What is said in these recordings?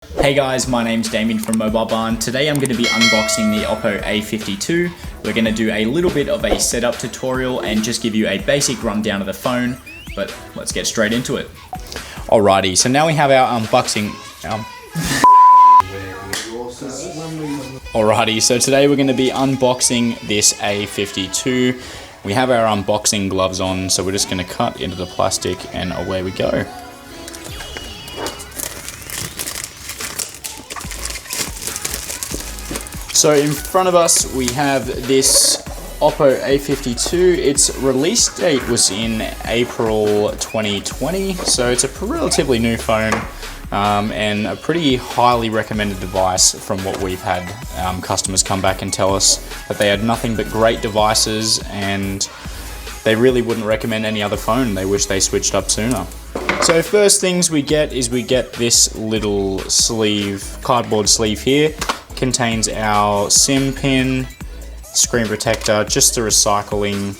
Hey guys, my name's Damien from Mobile Barn. Today I'm going to be unboxing the Oppo A52. We're going to do a little bit of a setup tutorial and just give you a basic rundown of the phone, but let's get straight into it. Alrighty, so now we have our unboxing. Alrighty, so today we're going to be unboxing this A52. We have our unboxing gloves on, so we're just going to cut into the plastic and away we go. So in front of us we have this Oppo A52. Its release date was in April 2020, so it's a relatively new phone and a pretty highly recommended device from what we've had customers come back and tell us that they had nothing but great devices and they really wouldn't recommend any other phone. They wish they switched up sooner. So first things we get is we get this little sleeve, cardboard sleeve here. Contains our SIM pin, screen protector, just a recycling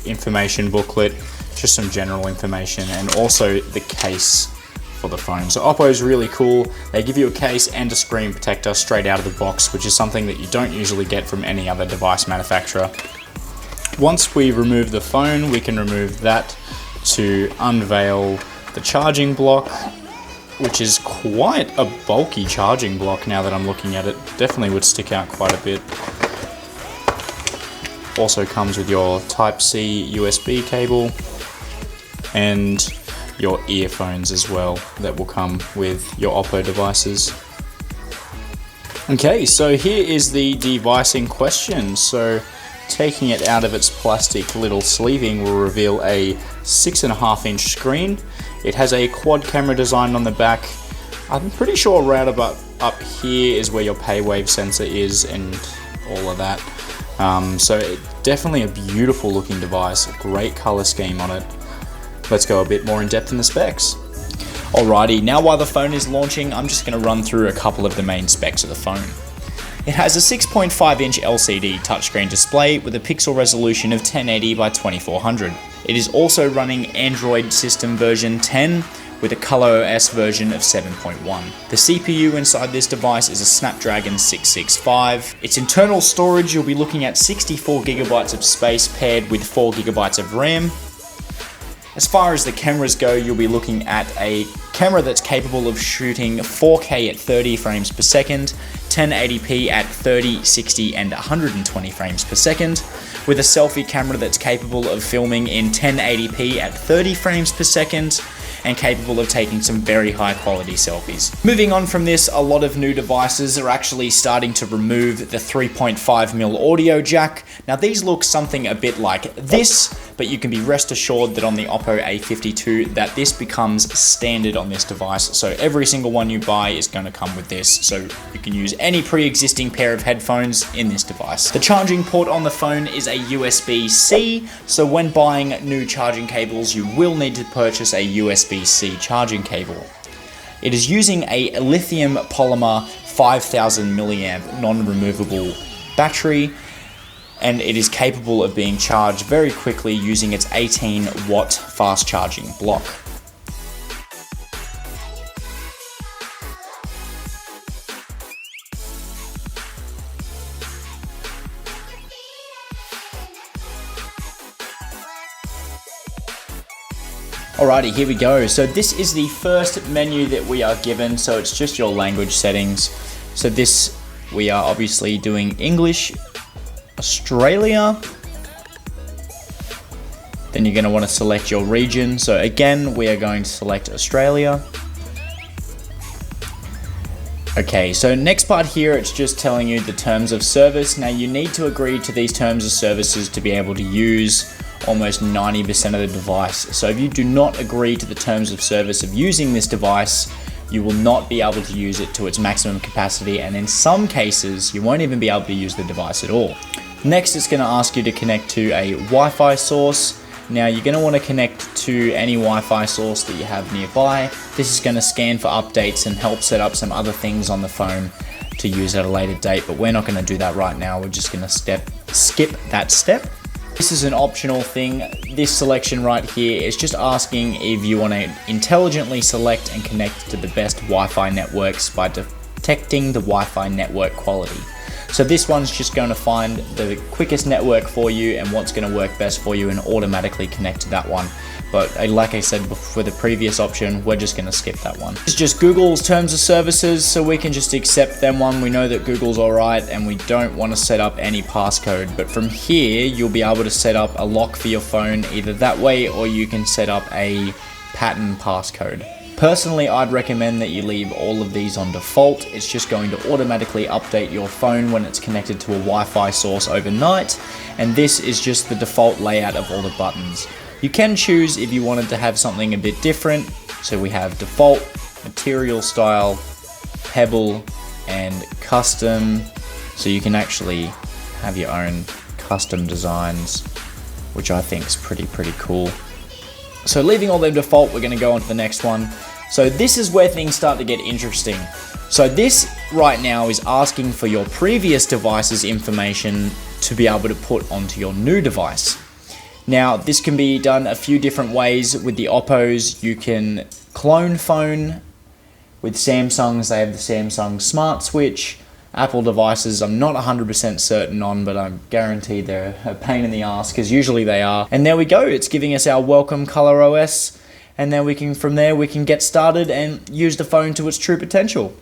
information booklet, just some general information, and also the case for the phone. So Oppo is really cool. They give you a case and a screen protector straight out of the box, which is something that you don't usually get from any other device manufacturer. Once we remove the phone, we can remove that to unveil the charging block, which is quite a bulky charging block now that I'm looking at it. Definitely would stick out quite a bit. Also comes with your Type-C USB cable and your earphones as well that will come with your Oppo devices. Okay, so here is the device in question. So taking it out of its plastic little sleeving will reveal a 6.5-inch screen. It has a quad camera design on the back. I'm pretty sure right about up here is where your pay wave sensor is and all of that. So definitely a beautiful looking device, a great color scheme on it. Let's go a bit more in depth in the specs. Alrighty, now while the phone is launching, I'm just going to run through a couple of the main specs of the phone. It has a 6.5-inch LCD touchscreen display with a pixel resolution of 1080 by 2400. It is also running Android system version 10 with a ColorOS version of 7.1. The CPU inside this device is a Snapdragon 665. Its internal storage, you'll be looking at 64 GB of space paired with 4 GB of RAM. As far as the cameras go, you'll be looking at a camera that's capable of shooting 4K at 30 frames per second, 1080p at 30, 60 and 120 frames per second, with a selfie camera that's capable of filming in 1080p at 30 frames per second and capable of taking some very high quality selfies. Moving on from this, a lot of new devices are actually starting to remove the 3.5mm audio jack. Now these look something a bit like this, but you can be rest assured that on the Oppo A52 that this becomes standard on this device. So every single one you buy is going to come with this. So you can use any pre-existing pair of headphones in this device. The charging port on the phone is a USB-C. So when buying new charging cables, you will need to purchase a USB-C charging cable. It is using a lithium polymer 5000 milliamp non-removable battery, and it is capable of being charged very quickly using its 18-watt fast charging block. Alrighty, here we go. So this is the first menu that we are given, so it's just your language settings. So this, we are obviously doing English, Australia. Then you're going to want to select your region. So again, we are going to select Australia. Okay, so next part here, it's just telling you the terms of service. Now you need to agree to these terms of services to be able to use almost 90% of the device. So if you do not agree to the terms of service of using this device, you will not be able to use it to its maximum capacity, and in some cases you won't even be able to use the device at all. Next, it's going to ask you to connect to a Wi-Fi source. Now you're going to want to connect to any Wi-Fi source that you have nearby. This is going to scan for updates and help set up some other things on the phone to use at a later date, but we're not going to do that right now. We're just going to skip that step. This is an optional thing. This selection right here is just asking if you want to intelligently select and connect to the best Wi-Fi networks by detecting the Wi-Fi network quality. So this one's just going to find the quickest network for you and what's going to work best for you and automatically connect to that one. But like I said for the previous option, we're just going to skip that one. It's just Google's terms of services, so we can just accept them one. We know that Google's alright and we don't want to set up any passcode. But from here, you'll be able to set up a lock for your phone either that way, or you can set up a pattern passcode. Personally, I'd recommend that you leave all of these on default. It's just going to automatically update your phone when it's connected to a Wi-Fi source overnight, and this is just the default layout of all the buttons. You can choose if you wanted to have something a bit different. So we have default, material style, pebble, and custom. So you can actually have your own custom designs, which I think is pretty cool. So leaving all them default, we're going to go on to the next one. So this is where things start to get interesting. So this right now is asking for your previous device's information to be able to put onto your new device. Now this can be done a few different ways. With the Oppos, you can clone phone. With Samsungs, they have the Samsung Smart Switch. Apple devices, I'm not 100% certain on, but I'm guaranteed they're a pain in the ass, because usually they are. And there we go, it's giving us our welcome color OS, and then from there we can get started and use the phone to its true potential.